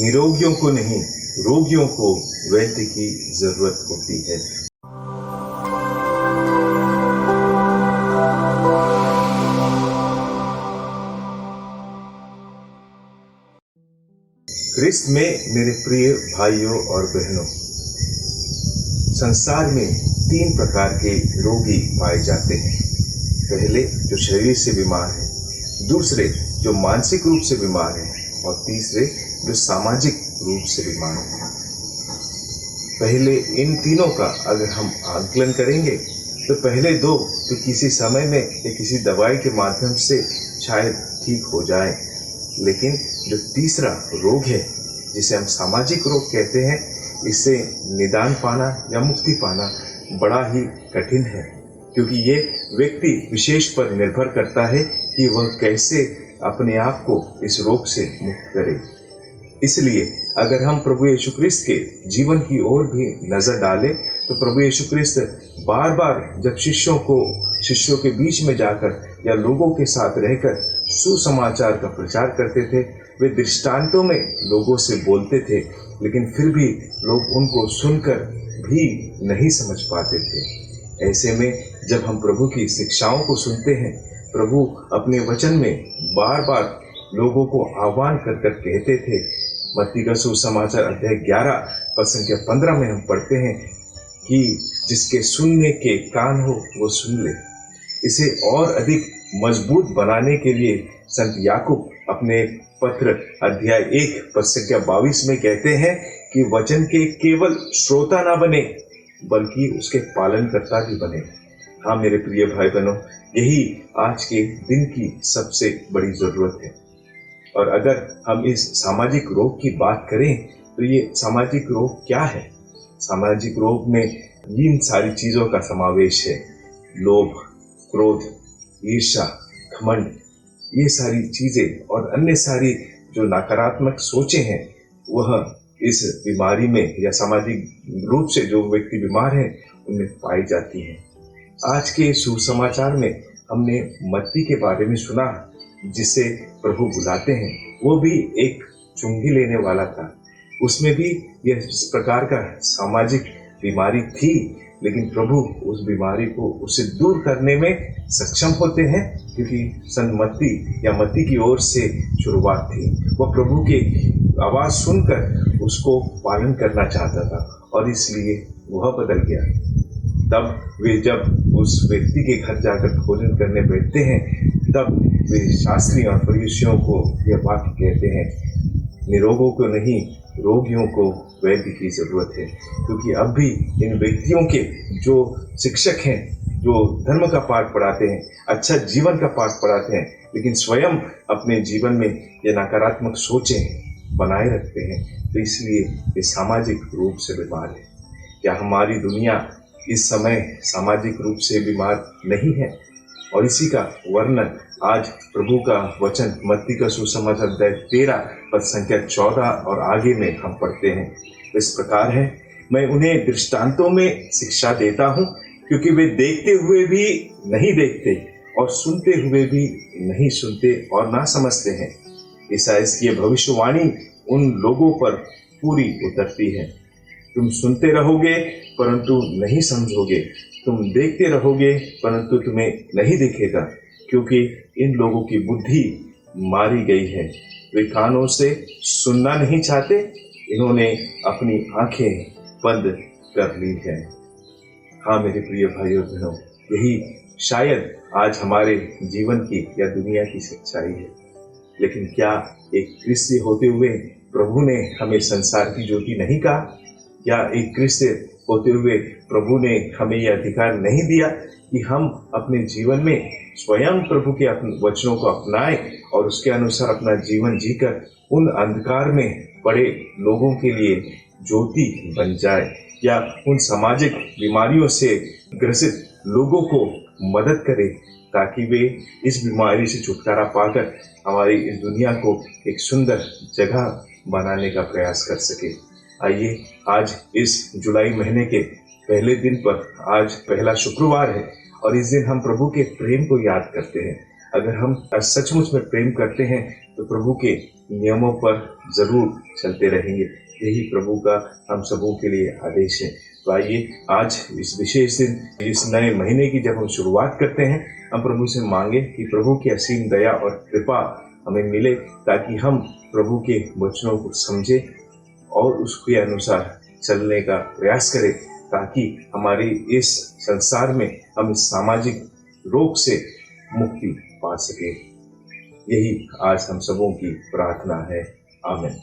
निरोगियों को नहीं, रोगियों को वैद्य की जरूरत होती है। क्रिस्त में मेरे प्रिय भाइयों और बहनों, संसार में 3 प्रकार के रोगी पाए जाते हैं। पहले जो शरीर से बीमार है, दूसरे जो मानसिक रूप से बीमार है, और तीसरे जो सामाजिक रूप से बीमार है। पहले इन तीनों का अगर हम आकलन करेंगे तो पहले 2 तो किसी समय में या किसी दवाई के माध्यम से शायद ठीक हो जाए, लेकिन जो तीसरा रोग है जिसे हम सामाजिक रोग कहते हैं, इससे निदान पाना या मुक्ति पाना बड़ा ही कठिन है, क्योंकि ये व्यक्ति विशेष पर निर्भर करता है कि वह कैसे अपने आप को इस रोग से मुक्त करे। इसलिए अगर हम प्रभु यीशु क्रिस्त के जीवन की ओर भी नजर डालें तो प्रभु यीशु क्रिस्त बार बार जब शिष्यों के बीच में जाकर या लोगों के साथ रहकर सुसमाचार का प्रचार करते थे, वे दृष्टांतों में लोगों से बोलते थे, लेकिन फिर भी लोग उनको सुनकर भी नहीं समझ पाते थे। ऐसे में जब हम प्रभु की शिक्षाओं को सुनते हैं, प्रभु अपने वचन में बार बार लोगों को आह्वान कर कर कहते थे। मत्ती का सुसमाचार अध्याय 11 पद संख्या 15 में हम पढ़ते हैं कि जिसके सुनने के कान हो वो सुन ले। इसे और अधिक मजबूत बनाने के लिए संत याकूब अपने पत्र अध्याय 1 पद संख्या 22 में कहते हैं कि वचन के केवल श्रोता ना बने बल्कि उसके पालनकर्ता भी बने। हाँ मेरे प्रिय भाई बहनों, यही आज के दिन की सबसे बड़ी जरूरत है। और अगर हम इस सामाजिक रोग की बात करें तो ये सामाजिक रोग क्या है? सामाजिक रोग में इन सारी चीजों का समावेश है। लोभ, क्रोध, ईर्ष्या, घमंड, ये सारी चीजें और अन्य सारी जो नकारात्मक सोचें हैं, वह इस बीमारी में या सामाजिक रूप से जो व्यक्ति बीमार है उनमें पाई जाती है। आज के सुसमाचार में हमने मत्ती के बारे में सुना, जिसे प्रभु बुलाते हैं। वो भी एक चुंगी लेने वाला था। उसमें भी यह इस प्रकार का सामाजिक बीमारी थी, लेकिन प्रभु उस बीमारी को उससे दूर करने में सक्षम होते हैं, क्योंकि संत मत्ती की ओर से शुरुआत थी। वह प्रभु की आवाज सुनकर उसको पालन करना चाहता था और इसलिए वह बदल गया। तब वे जब उस व्यक्ति के घर जाकर भोजन करने बैठते हैं, तब वे शास्त्री और फरीसियों को यह वाक्य कहते हैं, निरोगों को नहीं, रोगियों को वैद्य की जरूरत है। क्योंकि अब भी इन व्यक्तियों के जो शिक्षक हैं, जो धर्म का पाठ पढ़ाते हैं, अच्छा जीवन का पाठ पढ़ाते हैं, लेकिन स्वयं अपने जीवन में ये नकारात्मक सोचें बनाए रखते हैं, तो इसलिए ये सामाजिक रूप से बीमार है। क्या हमारी दुनिया इस समय सामाजिक रूप से बीमार नहीं है? और इसी का वर्णन आज प्रभु का वचन मत्ती का सुसमाचार अध्याय 13 पद संख्या 14 और आगे में हम पढ़ते हैं। इस प्रकार है, मैं उन्हें दृष्टांतों में शिक्षा देता हूँ, क्योंकि वे देखते हुए भी नहीं देखते और सुनते हुए भी नहीं सुनते और ना समझते हैं। ईसाइयाह की भविष्यवाणी उन लोगों पर पूरी उतरती है। तुम सुनते रहोगे परंतु नहीं समझोगे, तुम देखते रहोगे परंतु तुम्हें नहीं दिखेगा, क्योंकि इन लोगों की बुद्धि मारी गई है। वे कानों से सुनना नहीं चाहते, इन्होंने अपनी आंखें बंद कर ली है। हाँ मेरे प्रिय भाइयों बहनों, यही शायद आज हमारे जीवन की या दुनिया की सच्चाई है। लेकिन क्या एक क्रिस्ती होते हुए प्रभु ने हमें संसार की ज्योति नहीं कहा? या एक क्रिस्ती होते हुए प्रभु ने हमें यह अधिकार नहीं दिया कि हम अपने जीवन में स्वयं प्रभु के वचनों को अपनाएं और उसके अनुसार अपना जीवन जीकर उन अंधकार में पड़े लोगों के लिए ज्योति बन जाए, या उन सामाजिक बीमारियों से ग्रसित लोगों को मदद करे, ताकि वे इस बीमारी से छुटकारा पाकर हमारी इस दुनिया को एक सुंदर जगह बनाने का प्रयास कर सके। आइए आज इस जुलाई महीने के पहले दिन पर, आज पहला शुक्रवार है और इस दिन हम प्रभु के प्रेम को याद करते हैं। अगर हम सचमुच में प्रेम करते हैं तो प्रभु के नियमों पर जरूर चलते रहेंगे। यही प्रभु का हम सबों के लिए आदेश है। तो आइए आज इस विशेष दिन, इस नए महीने की जब हम शुरुआत करते हैं, हम प्रभु से मांगे कि प्रभु की असीम दया और कृपा हमें मिले, ताकि हम प्रभु के वचनों को समझे और उसके अनुसार चलने का प्रयास करें, ताकि हमारे इस संसार में हम इस सामाजिक रोग से मुक्ति पा सके। यही आज हम सबों की प्रार्थना है। आमीन।